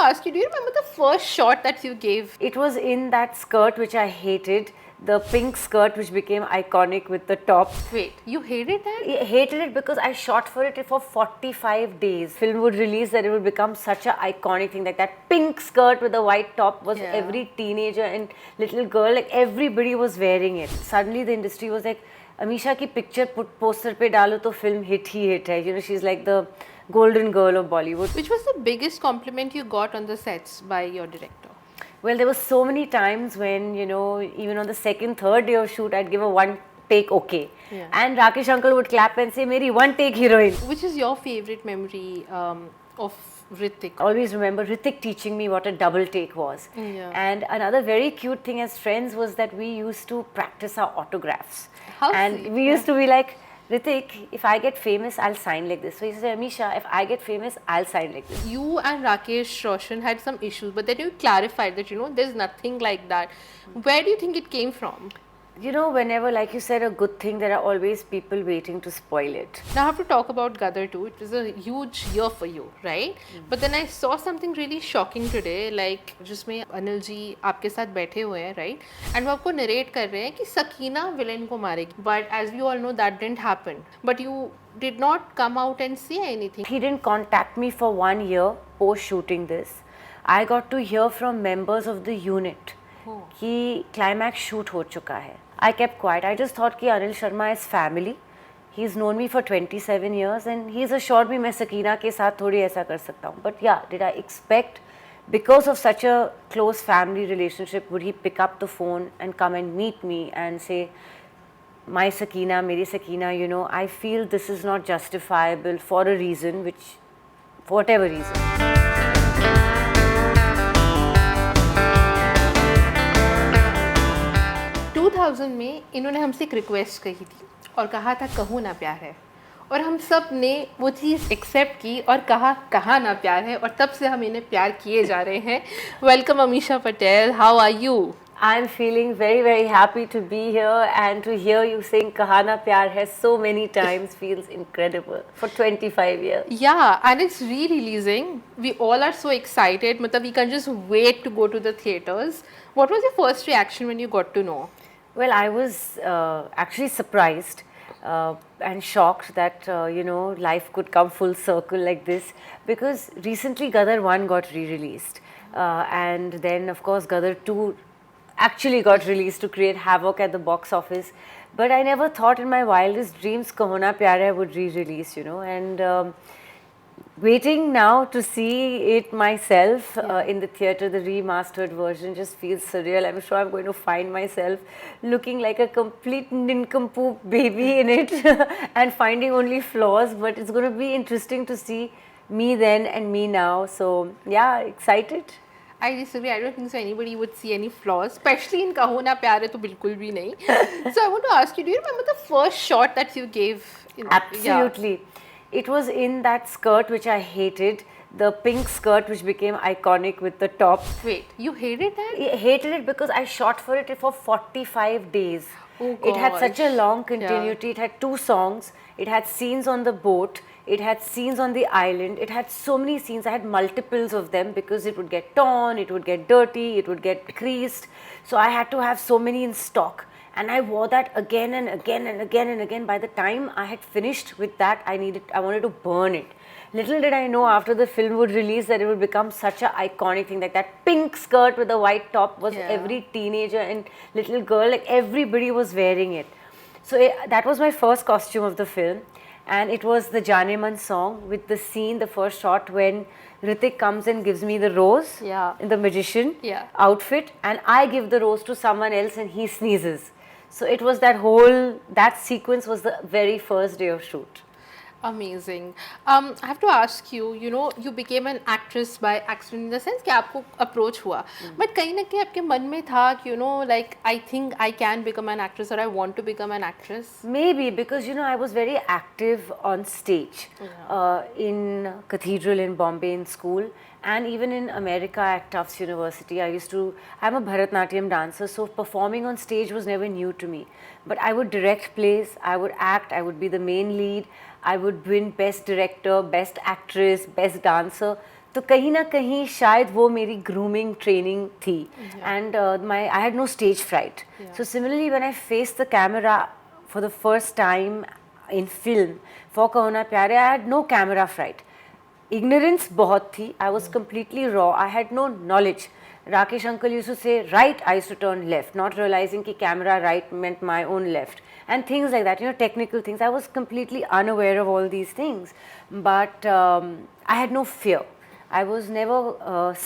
ask you, do you remember the first shot that you gave? It was in that skirt which I hated, the pink skirt which became iconic with the top. Wait, you hated that? I hated it because I shot for it for 45 days. Film would release that it would become such an iconic thing. Like that pink skirt with the white top was every teenager and little girl, like everybody was wearing it. Suddenly the industry was like, Amisha ki picture poster pe डालो तो film hit ही hit है. You know, she's like the golden girl of Bollywood. Which was the biggest compliment you got on the sets by your director? Well, there were so many times when, you know, even on the second, third day of shoot, I'd give a one take okay. Yeah. And Rakesh uncle would clap and say, Meri one take heroine. Which is your favorite memory of Hrithik? I always remember Hrithik teaching me what a double take was. Yeah. And another very cute thing as friends was that we used to practice our autographs. How and sweet, we used to be like, Hrithik, if I get famous, I'll sign like this. So he said, Amisha, if I get famous, I'll sign like this. You and Rakesh Roshan had some issues, but then you clarified that, you know, there's nothing like that. Where do you think it came from? You know, whenever, like you said, a good thing, there are always people waiting to spoil it. Now I have to talk about Gadar 2. It was a huge year for you, right? But then I saw something really shocking today, like जिसमें अनिल जी आपके साथ बैठे हुए हैं, right? And वो आपको narrate कर रहे हैं कि सकीना villain को मारेगी. But as we all know, that didn't happen. But you did not come out and say anything. He didn't contact me for 1 year post shooting this. I got to hear from members of the unit कि climax shoot हो चुका है. I kept quiet. I just thought कि Anil Sharma is family. He's known me for 27 years and he's assured me मैं सकीना के साथ थोड़ी ऐसा कर सकता हूँ. But yeah, did I expect because of such a close family relationship would he pick up the phone and come and meet me and say, my Sakina, Meri Sakina, you know, I feel this is not justifiable for a reason, which, for whatever reason. 2000 में इन्होंने हमसे एक request कही थी और कहा था कहूँ ना प्यार है, और हम सब ने वो चीज़ एक्सेप्ट की और कहा ना प्यार है, और तब से हम इन्हें प्यार किए जा रहे हैं. Welcome Amisha Patel, how are you? I'm feeling very, very happy to be here, and to hear you sing Kahana Pyar Hai so many times feels incredible for 25 years. Yeah, and it's re-releasing. We all are so excited. Matlab, we can just wait to go to the theatres. What was your first reaction when you got to know? Well, I was actually surprised and shocked that, you know, life could come full circle like this, because recently Gadar 1 got re-released, and then of course Gadar 2 actually got released to create havoc at the box office. But I never thought in my wildest dreams Kahona Pyar Hai would re-release, you know, and waiting now to see it myself in the theatre, the remastered version just feels surreal. I'm sure I'm going to find myself looking like a complete nincompoop baby in it and finding only flaws, but it's going to be interesting to see me then and me now. So yeah, excited. I disagree. I don't think so anybody would see any flaws, especially in Kaho Na Pyar Hai to bilkul bhi nahi. So I want to ask you, do you remember the first shot that you gave? Absolutely. Yeah. It was in that skirt which I hated, the pink skirt which became iconic with the top. Wait, you hated that? I hated it because I shot for it for 45 days. Oh, it had such a long continuity. It had 2 songs. It had scenes on the boat. It had scenes on the island. It had so many scenes. I had multiples of them because it would get torn, it would get dirty, it would get creased. So I had to have so many in stock. And I wore that again and again and again and again. By the time I had finished with that, I wanted to burn it. Little did I know after the film would release that it would become such an iconic thing. Like that pink skirt with the white top was every teenager and little girl, like everybody was wearing it. So that was my first costume of the film. And it was the Jaane Man song with the scene, the first shot when Hrithik comes and gives me the rose in the magician outfit, and I give the rose to someone else and he sneezes. So it was that sequence was the very first day of shoot. Amazing. I have to ask you, you know, you became an actress by accident in the sense कि आपको approach हुआ. But कहीं ना कहीं आपके मन में था कि, you know, like I think I can become an actress or I want to become an actress. Maybe because, you know, I was very active on stage in Cathedral in Bombay in school, and even in America at Tufts University. I'm a Bharatnatyam dancer, so performing on stage was never new to me. But I would direct plays, I would act, I would be the main lead, I would win Best Director, Best Actress, Best Dancer. तो कहीं ना कहीं शायद वो मेरी grooming training थी and I had no stage fright so similarly when I face the camera for the first time in film for Kaho Naa Pyare I had no camera fright ignorance बहुत थी I was completely raw I had no knowledge Rakesh uncle used to say right I used to turn left not realizing कि camera right meant my own left and things like that you know technical things I was completely unaware of all these things but I had no fear I was never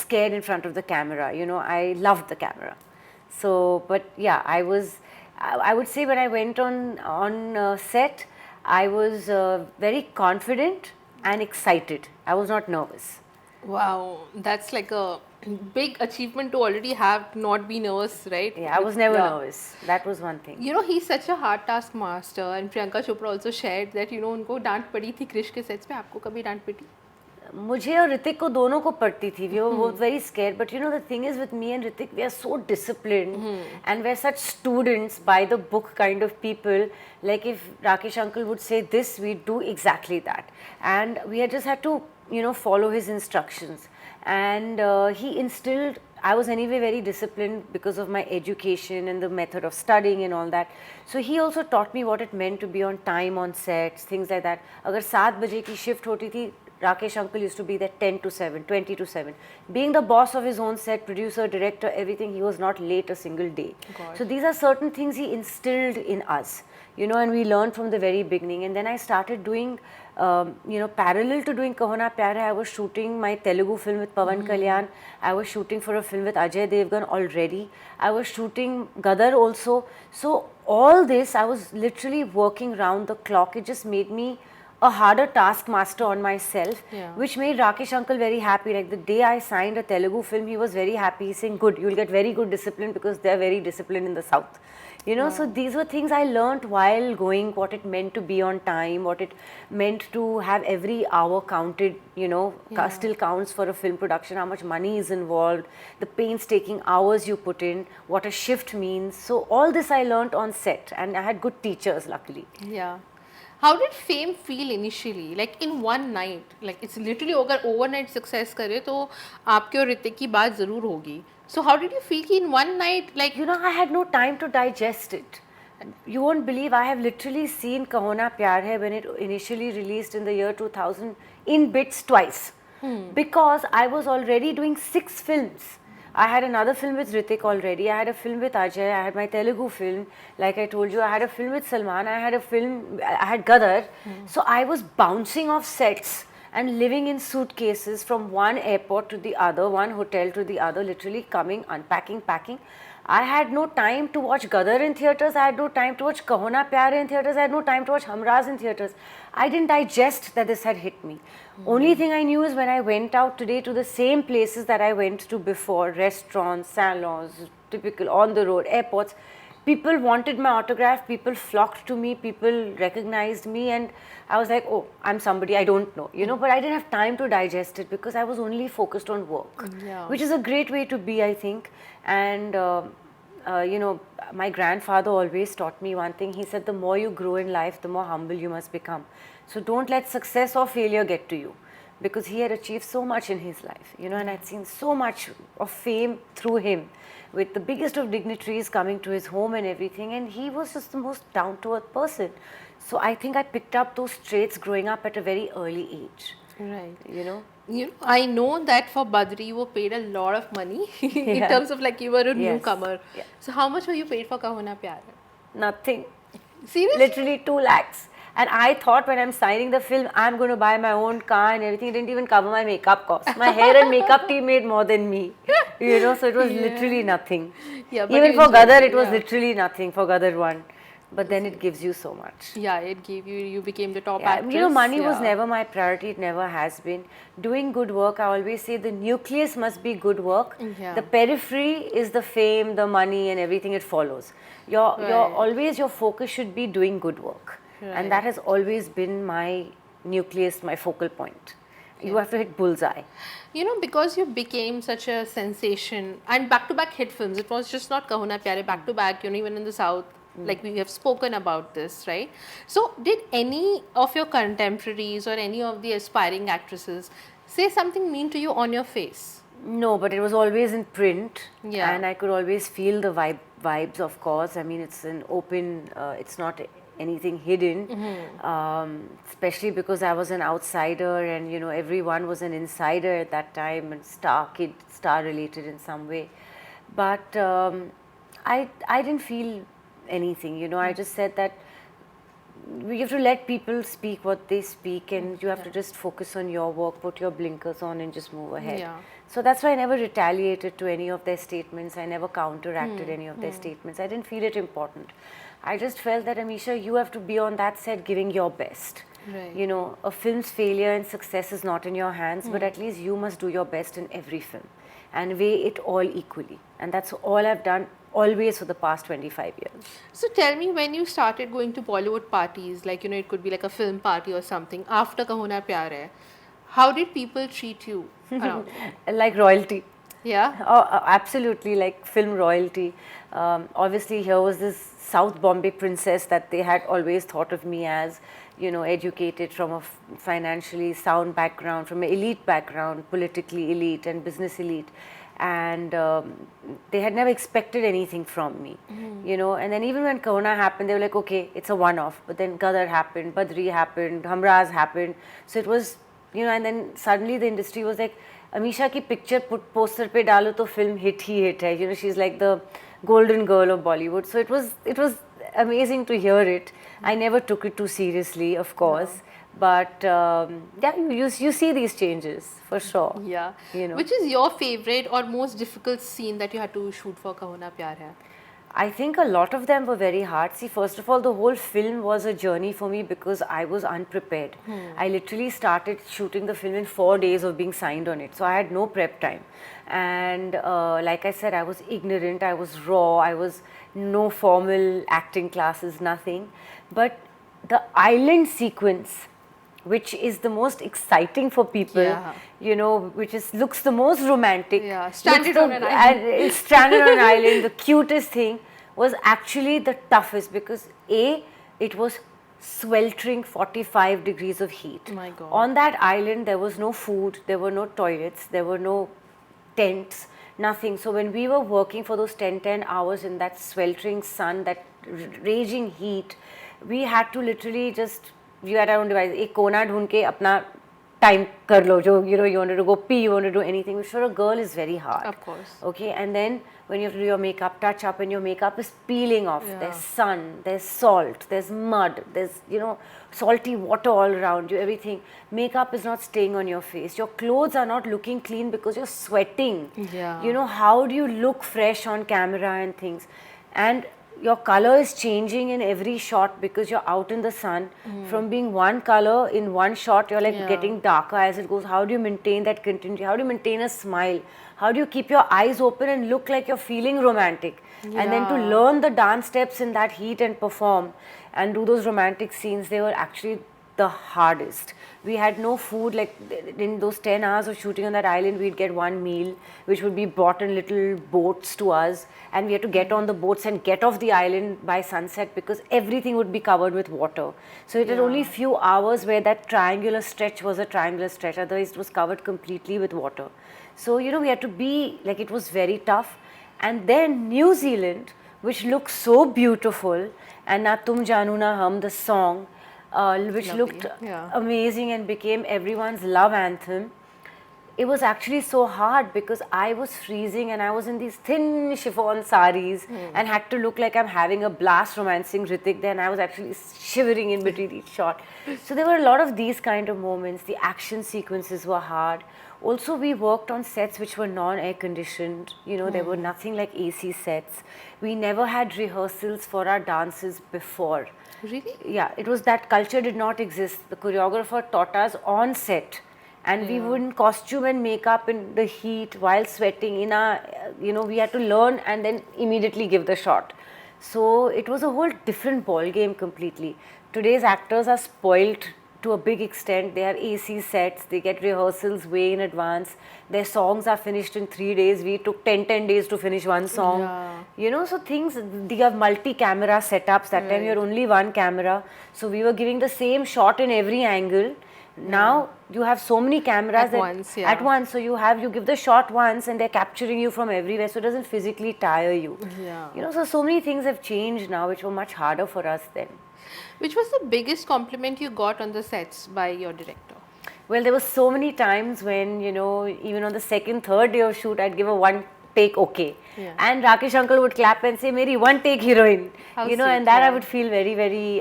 scared in front of the camera you know I loved the camera so but yeah I would say when I went on set I was very confident and excited. I was not nervous. Wow, that's like a big achievement to already have not be nervous, right? Yeah, I was never nervous. That was one thing. You know, he's such a hard task master and Priyanka Chopra also shared that, you know, उनको डांट पड़ी थी क्रिश के sets पे, आपको कभी डांट पड़ी? मुझे और ऋतिक को दोनों को पड़ती थी we were both very scared but you know the thing is with me and Hrithik we are so disciplined and we are such students by the book kind of people like if Rakesh uncle would say this we do exactly that and we had just had to you know follow his instructions and he instilled I was anyway very disciplined because of my education and the method of studying and all that so he also taught me what it meant to be on time on sets things like that अगर 7 बजे की shift होती थी Rakesh uncle used to be there 10 to 7, 20 to 7. Being the boss of his own set, producer, director, everything, he was not late a single day. So these are certain things he instilled in us, you know, and we learned from the very beginning. And then I started doing, you know, parallel to doing Kaho Na Pyar Hai, I was shooting my Telugu film with Pawan Kalyan. I was shooting for a film with Ajay Devgan already. I was shooting Gadar also. So all this, I was literally working round the clock. It just made me a harder taskmaster on myself, which made Rakesh uncle very happy. Like the day I signed a Telugu film, he was very happy. He's saying, "Good, you'll get very good discipline because they're very disciplined in the south." You know, so these were things I learnt while going. What it meant to be on time, what it meant to have every hour counted. You know, still counts for a film production. How much money is involved, the painstaking hours you put in, what a shift means. So all this I learnt on set, and I had good teachers, luckily. Yeah. How did fame feel initially? Like in one night, like it's literally अगर overnight success करे तो आपके और ऋतिक की बात ज़रूर होगी. So how did you feel कि in one night, like you know, I had no time to digest it. You won't believe I have literally seen Kaho Na Pyar Hai when it initially released in the year 2000 in bits twice. Because I was already doing 6 films. I had another film with Hrithik already. I had a film with Ajay. I had my Telugu film. Like I told you, I had a film with Salman. I had Gadar. So I was bouncing off sets and living in suitcases from one airport to the other, one hotel to the other, literally coming, unpacking, packing. I had no time to watch Gadar in theatres. I had no time to watch Kaho Na Pyar Hai in theatres. I had no time to watch Humraaz in theatres. I didn't digest that this had hit me. Only thing I knew is when I went out today to the same places that I went to before, restaurants, salons, typical on the road, airports, people wanted my autograph, people flocked to me, people recognized me, and I was like, oh, I'm somebody I don't know, you know, but I didn't have time to digest it because I was only focused on work, which is a great way to be, I think. And you know, my grandfather always taught me one thing. He said, the more you grow in life, the more humble you must become. So don't let success or failure get to you, because he had achieved so much in his life, you know, and I'd seen so much of fame through him, with the biggest of dignitaries coming to his home and everything, and he was just the most down-to-earth person. So I think I picked up those traits growing up at a very early age. Right. You know? I know that for Badri you were paid a lot of money in terms of like you were a newcomer. Yeah. So how much were you paid for Kaho Na Pyar Hai? Nothing. Seriously? Literally 2 lakhs. And I thought when I'm signing the film, I'm going to buy my own car and everything. It didn't even cover my makeup cost. My hair and makeup team made more than me. You know, so it was literally nothing. Yeah, but even you for enjoyed Gadar, it, it was literally nothing for Gadar 1. But then it gives you so much. Yeah, it gave you became the top Yeah, actress. you know, money was never my priority. It never has been. Doing good work, I always say the nucleus must be good work. Yeah. The periphery is the fame, the money and everything it follows. Always your focus should be doing good work. And that has always been my nucleus, my focal point. You have to hit bullseye. You know, because you became such a sensation and back-to-back hit films, it was just not Kaho Na Pyar Hai, back-to-back, you know, even in the South, like we have spoken about this, right? So did any of your contemporaries or any of the aspiring actresses say something mean to you on your face? No, but it was always in print, Yeah. and I could always feel the vibes. Of course, I mean it's an open. It's not anything hidden, especially because I was an outsider, and you know everyone was an insider at that time, and star related in some way. But I didn't feel anything. You know, I just said that you have to let people speak what they speak, and you have to just focus on your work, put your blinkers on, and just move ahead. Yeah. So that's why I never retaliated to any of their statements. I never counteracted any of their statements. I didn't feel it important. I just felt that, Amisha, you have to be on that set giving your best. Right. You know, a film's failure and success is not in your hands, but at least you must do your best in every film and weigh it all equally. And that's all I've done always for the past 25 years. So tell me, when you started going to Bollywood parties, like, you know, it could be like a film party or something, after Kaho Na Pyar Hai, how did people treat you around? Like royalty. Yeah? Oh, absolutely, like film royalty. Obviously, here was this South Bombay princess that they had always thought of me as, you know, educated from a financially sound background, from an elite background, politically elite and business elite. And they had never expected anything from me, you know. And then even when Corona happened, they were like, okay, it's a one-off. But then Gadar happened, Badri happened, Hamraz happened. So it was, you know, and then suddenly the industry was like, Amisha ki picture put poster pe dalo to film hit hi hit hai. You know, she's like the golden girl of Bollywood. So it was amazing to hear it. I never took it too seriously, of course. But yeah, you see these changes for sure. Yeah. You know. Which is your favorite or most difficult scene that you had to shoot for Kaho Na Pyar Hai? I think a lot of them were very hard. See, first of all, the whole film was a journey for me because I was unprepared. I literally started shooting the film in 4 days of being signed on it. So I had no prep time. And like I said, I was ignorant, I was raw, I was no formal acting classes, nothing. But the island sequence, which is the most exciting for people, Yeah. you know, which looks the most romantic. Yeah, stranded looks on an island. And it's stranded on an island, the cutest thing, was actually the toughest because A, it was sweltering 45 degrees of heat. Oh my God. On that island, there was no food, there were no toilets, there were no tents, nothing. So when we were working for those 10 hours in that sweltering sun, that raging heat, we had to literally just, you had our own device, एक कोना ढूंढ के अपना time कर लो, जो, you know, you wanted to go pee, you wanted to do anything, which for a girl is very hard. Of course. Okay, and then when you have to do your makeup, touch up, and your makeup is peeling off, Yeah. there's sun, there's salt, there's mud, there's, you know, salty water all around you, everything. Makeup is not staying on your face. Your clothes are not looking clean because you're sweating. Yeah. You know, how do you look fresh on camera and things? And your color is changing in every shot because you're out in the sun. From being one color in one shot, you're like Yeah. getting darker as it goes. How do you maintain that continuity? How do you maintain a smile? How do you keep your eyes open and look like you're feeling romantic? And then to Yeah. learn the dance steps in that heat and perform and do those romantic scenes, they were actually the hardest. We had no food, like in those 10 hours of shooting on that island, we'd get one meal, which would be brought in little boats to us, and we had to get on the boats and get off the island by sunset because everything would be covered with water. So it had only few hours where that triangular stretch was a triangular stretch, otherwise it was covered completely with water. So, you know, we had to be, like, it was very tough. And then New Zealand, which looks so beautiful, and Na Tum Janu Na Hum, the song, which Lovely. looked Yeah. amazing and became everyone's love anthem. It was actually so hard because I was freezing and I was in these thin chiffon saris and had to look like I'm having a blast romancing Hrithik. Then I was actually shivering in between each shot. So there were a lot of these kind of moments. The action sequences were hard. Also, we worked on sets which were non-air conditioned. You know, there were nothing like AC sets. We never had rehearsals for our dances before. Really? Yeah, it was that culture did not exist. The choreographer taught us on set, and we were in costume and makeup in the heat while sweating. In our, you know, we had to learn and then immediately give the shot. So it was a whole different ball game completely. Today's actors are spoilt to a big extent. They have AC sets, they get rehearsals way in advance. Their songs are finished in 3 days. We took 10 days to finish one song. Yeah. You know, so things, they have multi-camera setups. That time you're only one camera. So we were giving the same shot in every angle. Now you have so many cameras At once, yeah. at once. So you give the shot once, and they're capturing you from everywhere. So it doesn't physically tire you. Yeah. You know, so many things have changed now, which were much harder for us then. Which was the biggest compliment you got on the sets by your director? Well, there were so many times when, you know, even on the second, third day of shoot, I'd give a one take okay. Yeah. And Rakesh uncle would clap and say, Meri, one take heroine. How you know, sweet, and that I yeah. would feel very, very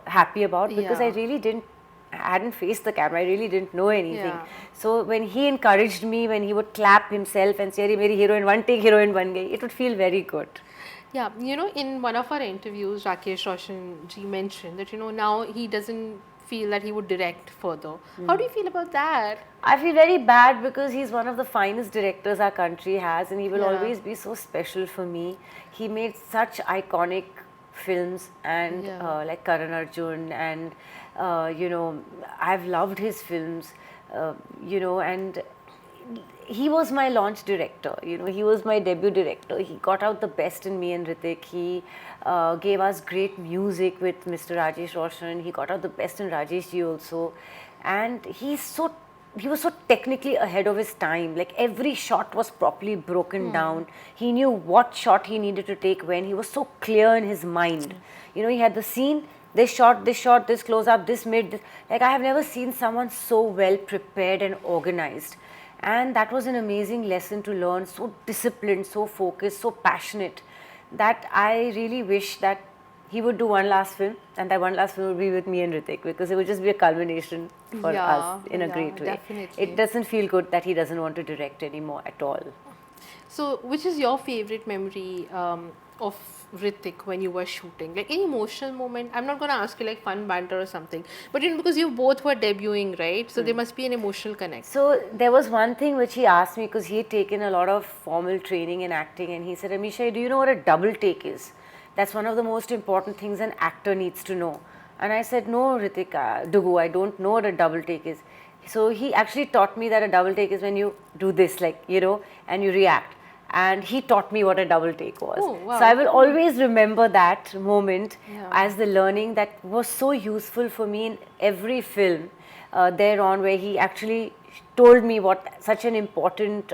happy about, because I Yeah. really hadn't faced the camera. I really didn't know anything. Yeah. So when he encouraged me, when he would clap himself and say, Meri heroine, one take heroine ban gayi, it would feel very good. Yeah, you know, in one of our interviews, Rakesh Roshan ji mentioned that, you know, now he doesn't feel that he would direct further. How do you feel about that? I feel very bad, because he's one of the finest directors our country has, and he will Yeah. always be so special for me. He made such iconic films, and Yeah. like Karan Arjun, and you know, I've loved his films, you know, and he was my launch director. You know, he was my debut director. He got out the best in me and Hrithik. He gave us great music with Mr. Rajesh Roshan. He got out the best in Rajesh ji also, and he was so technically ahead of his time. Like, every shot was properly broken down. He knew what shot he needed to take when. He was so clear in his mind. You know, he had the scene, this shot, this close up, this mid, this. Like, I have never seen someone so well prepared and organized. And that was an amazing lesson to learn. So disciplined, so focused, so passionate, that I really wish that he would do one last film, and that one last film would be with me and Hrithik, because it would just be a culmination for Yeah, us in a yeah, great way. definitely. It doesn't feel good that he doesn't want to direct anymore at all. So, which is your favorite memory of Hrithik when you were shooting? Like, any emotional moment? I'm not going to ask you like fun banter or something, but you know, because you both were debuting, right? So, there must be an emotional connect. So there was one thing which he asked me, because he had taken a lot of formal training in acting, and he said, Amisha, do you know what a double take is? That's one of the most important things an actor needs to know. And I said, no, Hrithik, Dugu, I don't know what a double take is. So he actually taught me that a double take is when you do this, like, you know, and you react. And he taught me what a double take was. Oh, wow. So I will always remember that moment Yeah. as the learning that was so useful for me in every film thereon, where he actually told me what such an important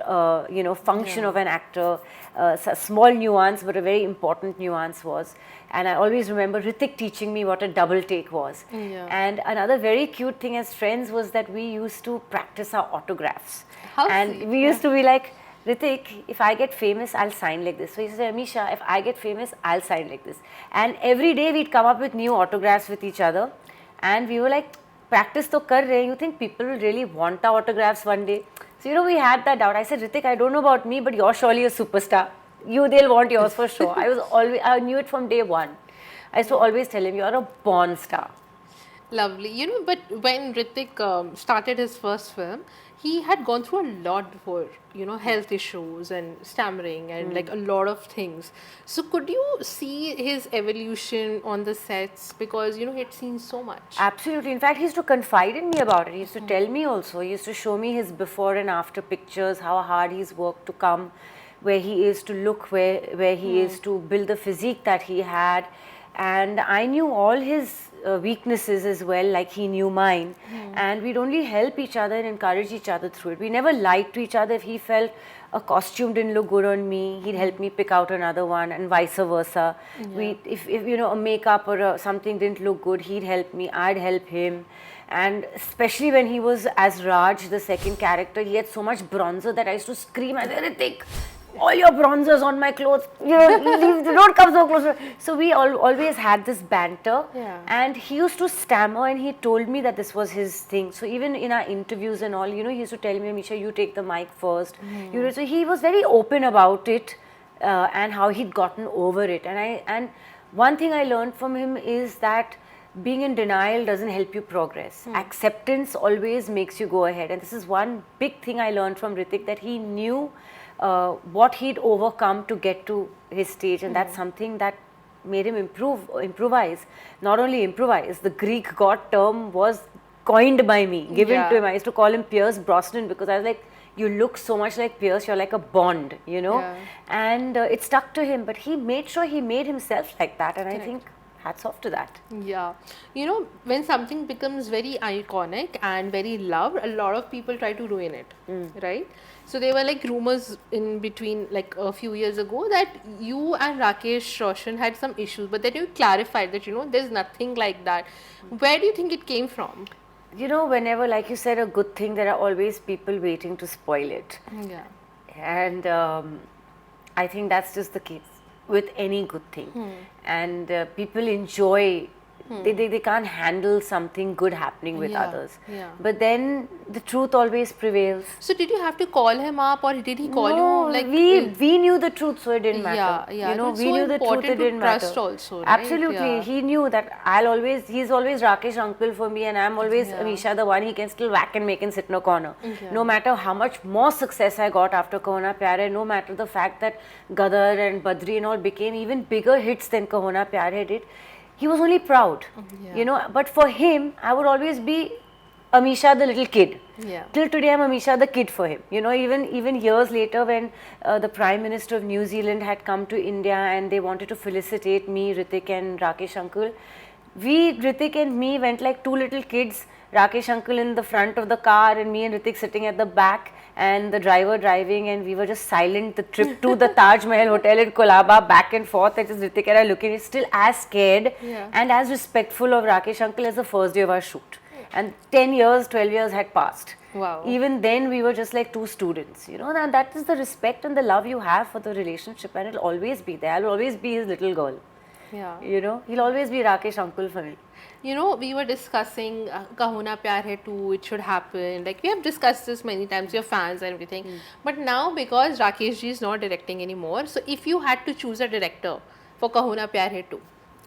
you know, function Yeah. of an actor, a small nuance but a very important nuance was. And I always remember Hrithik teaching me what a double take was. Yeah. And another very cute thing as friends was that we used to practice our autographs. How And sweet, we used to be like, Hrithik, if I get famous, I'll sign like this. So he said, Amisha, if I get famous, I'll sign like this. And every day we'd come up with new autographs with each other. And we were like, practice to kar rahe, you think people will really want our autographs one day? So, you know, we had that doubt. I said, Hrithik, I don't know about me, but you're surely a superstar. They'll want yours for sure. I knew it from day one. I used to always tell him, you're a born star. Lovely. You know, but when Hrithik started his first film, he had gone through a lot before, you know, health issues and stammering and like a lot of things. So could you see his evolution on the sets? Because, you know, he had seen so much. Absolutely. In fact, he used to confide in me about it. He used to tell me also. He used to show me his before and after pictures, how hard he's worked to come where he is, to look where he is, to build the physique that he had. And I knew all his weaknesses as well, like he knew mine. And we'd only help each other and encourage each other through it. We never lied to each other. If he felt a costume didn't look good on me, he'd help me pick out another one, and vice versa. If you know, a makeup or something didn't look good, he'd help me, I'd help him. And especially when he was as Raj, the second character, he had so much bronzer that I used to scream, I said, Hrithik, all your bronzers on my clothes, you know, don't come so close. So we always had this banter. Yeah. And he used to stammer, and he told me that this was his thing. So even in our interviews and all, you know, he used to tell me, Amisha, you take the mic first. You know, so he was very open about it and how he'd gotten over it. And one thing I learned from him is that being in denial doesn't help you progress. Acceptance always makes you go ahead. And this is one big thing I learned from Hrithik, that he knew what he'd overcome to get to his stage, and that's something that made him improvise. Not only improvise, the Greek god term was coined by me, given to him. I used to call him Pierce Brosnan, because I was like, you look so much like Pierce, you're like a Bond, you know. Yeah. And it stuck to him, but he made sure he made himself like that, and I think hats off to that. Yeah, you know, when something becomes very iconic and very loved, a lot of people try to ruin it, right? So there were like rumors in between, like a few years ago, that you and Rakesh Roshan had some issues, but then you clarified that, you know, there's nothing like that. Where do you think it came from? You know, whenever, like you said, a good thing, there are always people waiting to spoil it. Yeah. And I think that's just the case with any good thing. And people enjoy, they can't handle something good happening with Yeah, others. yeah. But then the truth always prevails. So did you have to call him up, or did he call No, you? Like we knew the truth, so it didn't matter. Yeah, yeah. You know, It's we so knew the truth, important it to didn't matter. trust also, right? Absolutely, Yeah. he knew that he's always Rakesh uncle for me, and I'm always Amisha, the one he can still whack and make and sit in a corner. No matter how much more success I got after Kaho Na Pyar Hai, no matter the fact that Gadar and Badri and all became even bigger hits than Kaho Na Pyar Hai did, he was only proud. You know, but for him, I would always be Amisha, the little kid. Yeah. Till today, I'm Amisha, the kid for him. You know, even years later, when the Prime Minister of New Zealand had come to India and they wanted to felicitate me, Hrithik and Rakesh uncle, Hrithik and me went like two little kids, Rakesh uncle in the front of the car and me and Hrithik sitting at the back, and the driver driving, and we were just silent. The trip to the Taj Mahal Hotel in Colaba, back and forth, and just Hrithik and I looking, still as scared and as respectful of Rakesh uncle as the first day of our shoot. And 10 years, 12 years had passed. Wow. Even then, we were just like two students, you know, and that is the respect and the love you have for the relationship, and it'll always be there. I'll always be his little girl. Yeah. You know, he'll always be Rakesh uncle for me. You know, we were discussing Kaho Na Pyar Hai 2, it should happen. Like, we have discussed this many times, your fans and everything. But now, because Rakesh ji is not directing anymore, so if you had to choose a director for Kaho Na Pyar Hai 2,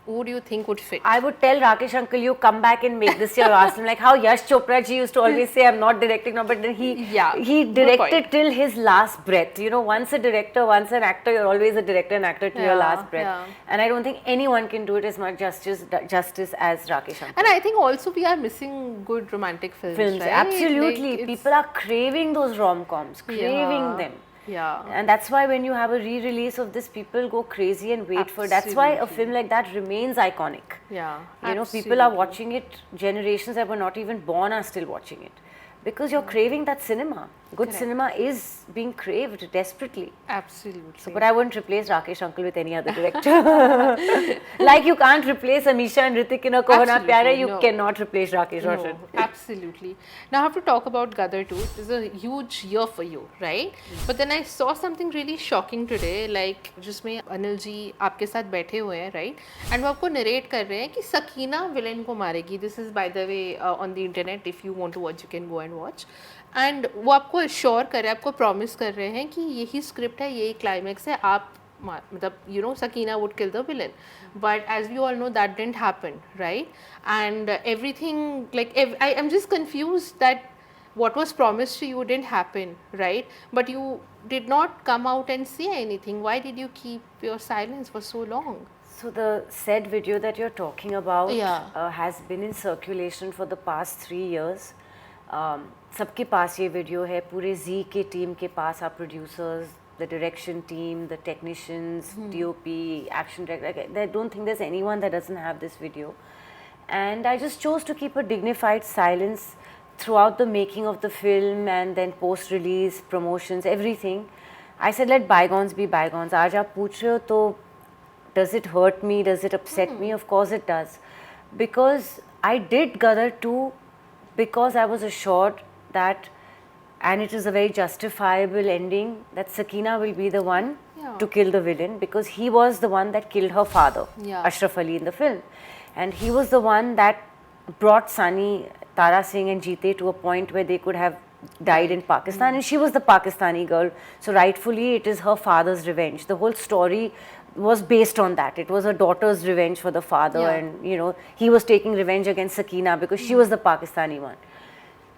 who do you think would fit? I would tell Rakesh uncle, you come back and make this your last film. Like how Yash Chopra ji used to always say, I'm not directing now, but then he good directed point. till his last breath. You know, once a director, once an actor, you're always a director and actor till your last breath. Yeah. And I don't think anyone can do it as much justice as Rakesh uncle. And I think also we are missing good romantic films, right? Absolutely. Like, People are craving those rom-coms, craving them. Yeah. And that's why when you have a re-release of this, people go crazy and wait for it. That's why a film like that remains iconic. Yeah. You know, people are watching it, generations that were not even born are still watching it. Because you're craving that cinema. Good cinema is being craved desperately. Absolutely. So, but I wouldn't replace Rakesh uncle with any other director. Like you can't replace Amisha and Hrithik in a Kaho Na Pyar Hai, you cannot replace Rakesh Roshan. No, absolutely. Now I have to talk about Gadar 2. It is a huge year for you, right? But then I saw something really shocking today, like जिसमें अनिल जी आपके साथ बैठे हुए हैं, right? And वो आपको narrate कर रहे हैं कि सकीना विलेन को मारेगी. This is by the way on the internet. If you want to watch, you can go and watch. And वो आपको श्योर कर रहे हैं, आपको प्रॉमिस कर रहे हैं कि यही स्क्रिप्ट है, यही क्लाइमैक्स है, आप मतलब you know Sakina would kill the villain, but as we all know that didn't happen, right? And everything like I am just confused that what was promised to you didn't happen, right? But you did not come out and say anything. Why did you keep your silence for so long? So the said video that you're talking about has been in circulation for the past 3 years. सबके पास ये video है, पूरे जी के team के पास, आप producers, the direction team, the technicians, DOP, action director, I don't think there's anyone that doesn't have this video. And I just chose to keep a dignified silence throughout the making of the film and then post-release, promotions, everything. I said let bygones be bygones. आज आप पूछ रहे हो तो does it hurt me, does it upset me? Of course it does. Because I did Gadar 2 because I was assured that, and it is a very justifiable ending, that Sakina will be the one to kill the villain, because he was the one that killed her father, Ashraf Ali, in the film. And he was the one that brought Sunny, Tara Singh and Jeete to a point where they could have died in Pakistan, and she was the Pakistani girl, so rightfully it is her father's revenge. The whole story was based on that. It was her daughter's revenge for the father, and you know, he was taking revenge against Sakina because she was the Pakistani one.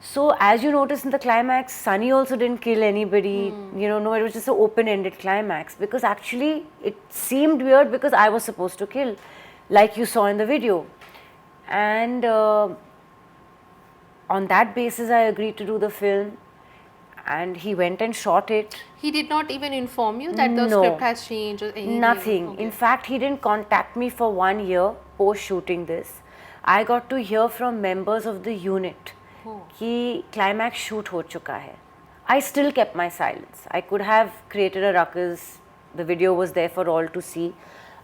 So as you notice in the climax, Sunny also didn't kill anybody. You know, no, it was just an open-ended climax, because actually it seemed weird because I was supposed to kill, like you saw in the video. And on that basis, I agreed to do the film, and he went and shot it. He did not even inform you that the script has changed or anything? Nothing. Okay. In fact, he didn't contact me for 1 year post shooting this, I got to hear from members of the unit कि climax shoot हो चुका है. I still kept my silence. I could have created a ruckus. The video was there for all to see.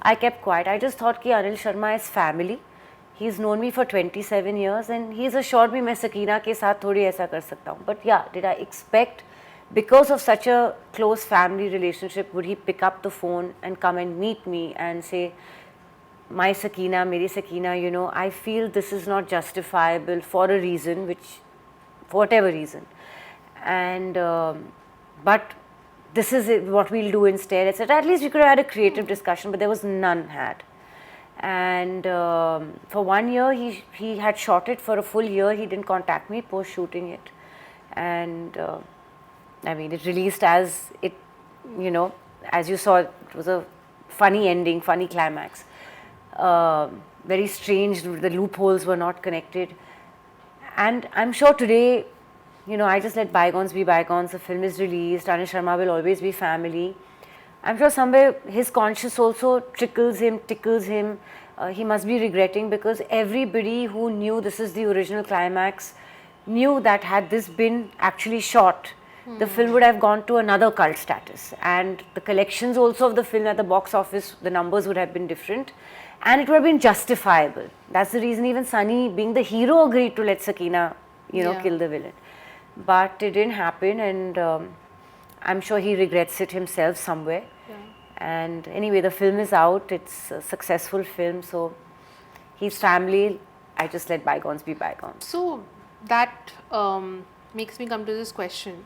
I kept quiet. I just thought कि Anil Sharma is family. He's known me for 27 years and he's assured me मैं सकीना के साथ थोड़ी ऐसा कर सकता हूँ. But yeah, did I expect because of such a close family relationship would he pick up the phone and come and meet me and say, my Sakina, Meri Sakina, you know, I feel this is not justifiable for a reason, for whatever reason. And, but this is what we'll do instead, etc. At least we could have had a creative discussion, but there was none had. And for 1 year, he had shot it for a full year. He didn't contact me post shooting it. And I mean, it released as it, you know, as you saw, it was a funny ending, funny climax. Very strange, the loopholes were not connected. And I'm sure today, you know, I just let bygones be bygones. The film is released. Anil Sharma will always be family. I'm sure somewhere his conscience also tickles him. He must be regretting because everybody who knew this is the original climax knew that had this been actually shot, the film would have gone to another cult status. And the collections also of the film at the box office, the numbers would have been different. And it would have been justifiable. That's the reason even Sunny, being the hero, agreed to let Sakina, you know, kill the villain. But it didn't happen, and I'm sure he regrets it himself somewhere. Yeah. And anyway, the film is out. It's a successful film, so his family, I just let bygones be bygones. So that makes me come to this question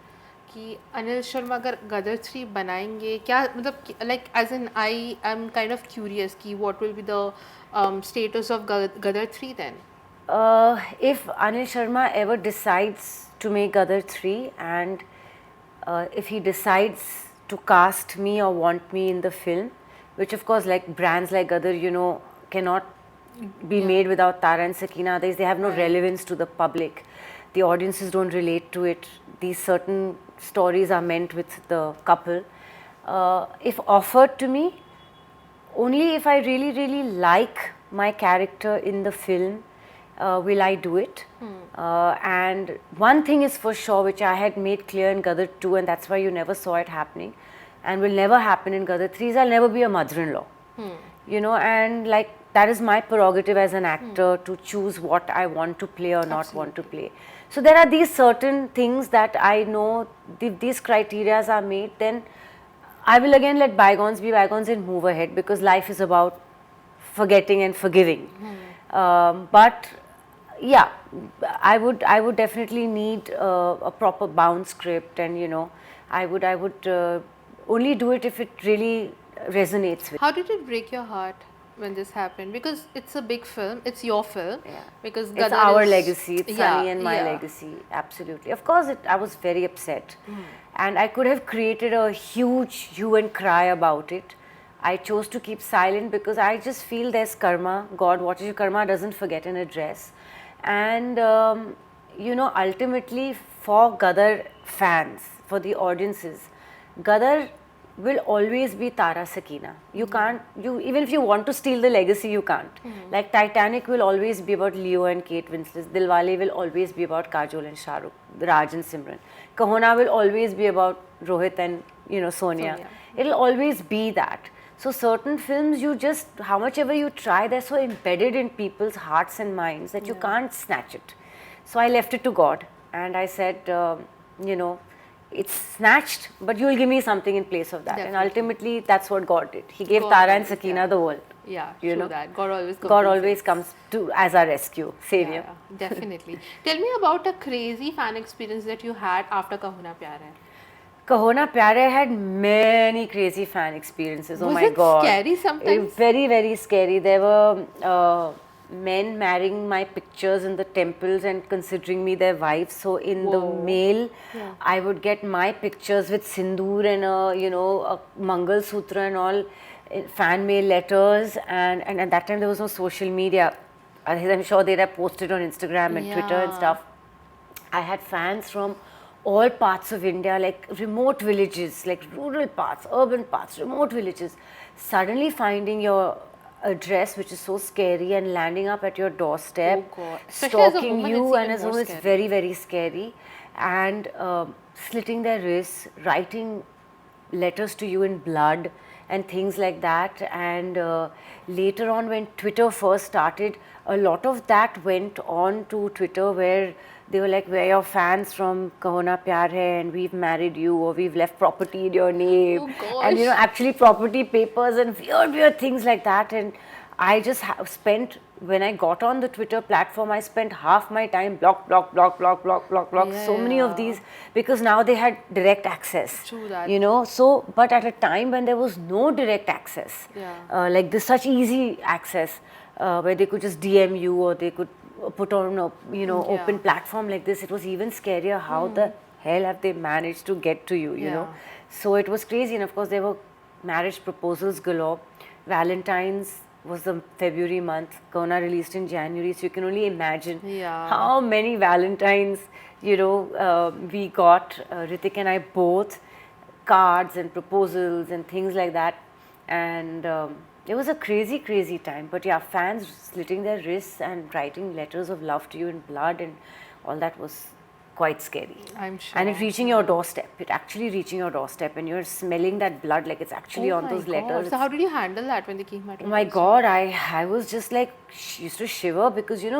कि अनिल शर्मा अगर गदर 3 बनाएंगे क्या मतलब like as in I am kind of curious कि what will be the status of Gadar 3 then? If Anil Sharma ever decides to make Gadar 3 and if he decides to cast me or want me in the film, which of course like brands like Gadar, you know, cannot be made without Tara and Sakina, they have no relevance to the public. The audiences don't relate to it. These certain stories are meant with the couple. If offered to me, only if I really, really like my character in the film, will I do it. And one thing is for sure, which I had made clear in Gadar 2, and that's why you never saw it happening, and will never happen in Gadar 3, is I'll never be a mother-in-law. You know, and like that is my prerogative as an actor to choose what I want to play or not want to play. So there are these certain things that I know, if these criteria are made, then I will again let bygones be bygones and move ahead, because life is about forgetting and forgiving. But yeah, I would definitely need a proper bound script, and you know, I would only do it if it really resonates with. How did it break your heart when this happened? Because it's a big film, it's your film. Yeah. Because It's Gadar our is, legacy, it's Sunny and my legacy, absolutely. Of course, I was very upset, and I could have created a huge hue and cry about it. I chose to keep silent because I just feel there's karma. God watches your karma, doesn't forget an address. And you know, ultimately for Gadar fans, for the audiences, Gadar will always be Tara Sakina. You can't, even if you want to steal the legacy, you can't. Like Titanic will always be about Leo and Kate Winslet. Dilwale will always be about Kajol and Shah Rukh, Raj and Simran. Kahona will always be about Rohit and, you know, Sonia. It'll always be that. So certain films, you just, how much ever you try, they're so embedded in people's hearts and minds that you can't snatch it. So I left it to God, and I said, you know, it's snatched, but you'll give me something in place of that. Definitely. And ultimately, that's what God did. He gave God Tara and always, Sakina the world. Yeah, you true know? that. God always comes to as our rescue, savior. Yeah, definitely. Tell me about a crazy fan experience that you had after Kahuna Pyar Hai. Kahona Pyar Hai had many crazy fan experiences. Was oh my it God. scary sometimes? Very, very scary. There were men marrying my pictures in the temples and considering me their wife. So in the mail, I would get my pictures with sindoor and a Mangal Sutra and all, fan mail letters. And at that time there was no social media. I'm sure they'd have posted on Instagram and Twitter and stuff. I had fans from all parts of India, like remote villages, like rural parts, urban parts, remote villages, suddenly finding your address which is so scary and landing up at your doorstep, Oh God. Especially as a stalking woman, you, it's and even as a more woman it's scary. very, very scary, and slitting their wrists, writing letters to you in blood and things like that. And later on, when Twitter first started, a lot of that went on to Twitter, where they were like, we're your fans from Kaho Na Pyar Hai, and we've married you, or we've left property in your name, Oh and gosh. actually property papers and weird things like that. And I just spent, when I got on the Twitter platform, I spent half my time block, so many of Yeah. these, because now they had direct access. True that. You know, so, but at a time when there was no direct access, Yeah. like this such easy access, where they could just DM you, or they could put on a, open Yeah. platform like this, it was even scarier. How the hell have they managed to get to you, you know? Yeah. So it was crazy. And of course, there were marriage proposals galore. Valentine's was the February month. Kaho Na released in January, so you can only imagine Yeah. how many Valentines, we got, Ritik and I both, cards and proposals and things like that. And it was a crazy time. But yeah, fans slitting their wrists and writing letters of love to you in blood and all that was quite scary. I'm sure. And it reaching your doorstep, it actually reaching your doorstep, and you're smelling that blood like it's actually Oh on my those God. letters. So how did you handle that when they came at Oh my God, I was just like, used to shiver, because it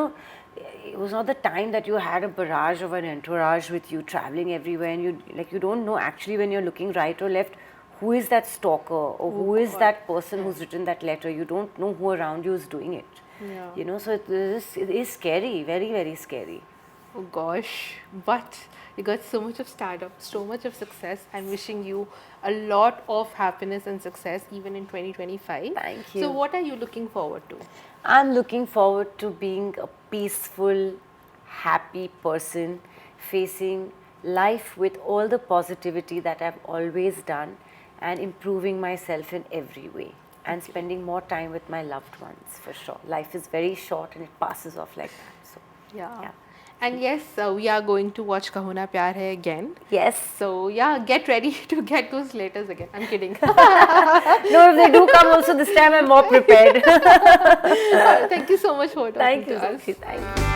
was not the time that you had a barrage of an entourage with you traveling everywhere, and you don't know actually when you're looking right or left who is that stalker, or who is that person who's written that letter. You don't know who around you is doing it. Yeah. So it is scary, very scary. Oh gosh, but you got so much of stardom, so much of success. I'm wishing you a lot of happiness and success even in 2025. Thank you. So what are you looking forward to? I'm looking forward to being a peaceful, happy person, facing life with all the positivity that I've always done, and improving myself in every way, and spending more time with my loved ones, for sure. Life is very short and it passes off like that. So, Yeah. And yes, we are going to watch Kaho Na Pyar Hai again. yes. So yeah, get ready to get those letters again. I'm kidding. No, if they do come also, this time I'm more prepared. Thank you so much for talking Thank you, to us. Sophie. Thank you.